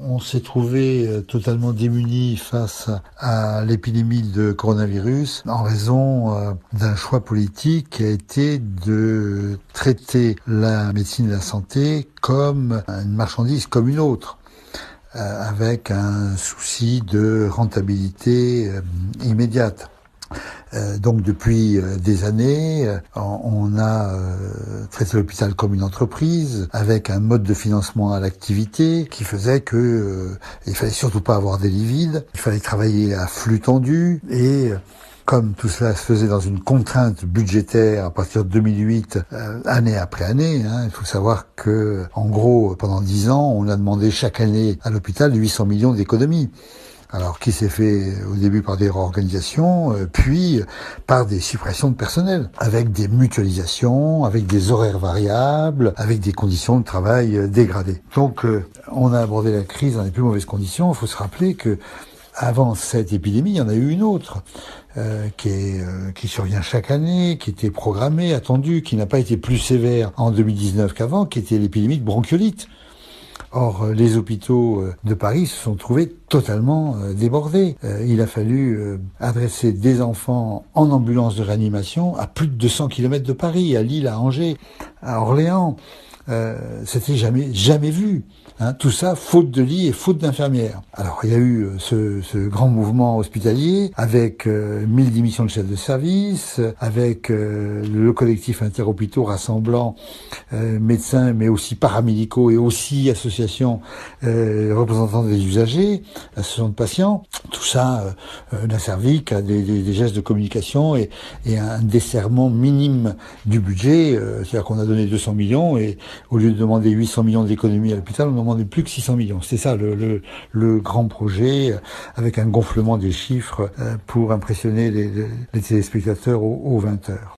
On s'est trouvé totalement démunis face à l'épidémie de coronavirus en raison d'un choix politique qui a été de traiter la médecine et la santé comme une marchandise comme une autre, avec un souci de rentabilité immédiate. Donc depuis des années, on a traité l'hôpital comme une entreprise, avec un mode de financement à l'activité qui faisait que il fallait surtout pas avoir des lits vides, il fallait travailler à flux tendu et comme tout cela se faisait dans une contrainte budgétaire à partir de 2008, année après année, il faut savoir que, en gros, pendant 10 ans, on a demandé chaque année à l'hôpital 800 millions d'économies. Alors, qui s'est fait au début par des réorganisations, puis par des suppressions de personnel, avec des mutualisations, avec des horaires variables, avec des conditions de travail dégradées. Donc, on a abordé la crise dans les plus mauvaises conditions. Il faut se rappeler que avant cette épidémie, il y en a eu une autre qui survient chaque année, qui était programmée, attendue, qui n'a pas été plus sévère en 2019 qu'avant, qui était l'épidémie de bronchiolite. Or, les hôpitaux de Paris se sont trouvés totalement débordés. Il a fallu adresser des enfants en ambulance de réanimation à plus de 200 km de Paris, à Lille, à Angers, à Orléans. C'était jamais vu. Tout ça faute de lits et faute d'infirmières. Alors il y a eu ce grand mouvement hospitalier avec 1000 démissions de chefs de service, avec le collectif interhôpitaux rassemblant médecins mais aussi paramédicaux et aussi associations représentants des usagers, associations de patients. Tout ça n'a servi qu'à des gestes de communication et un desserrement minime du budget. C'est-à-dire qu'on a donné 200 millions et au lieu de demander 800 millions d'économies à l'hôpital, on demandait plus que 600 millions. C'est ça le grand projet, avec un gonflement des chiffres pour impressionner les téléspectateurs aux 20 heures.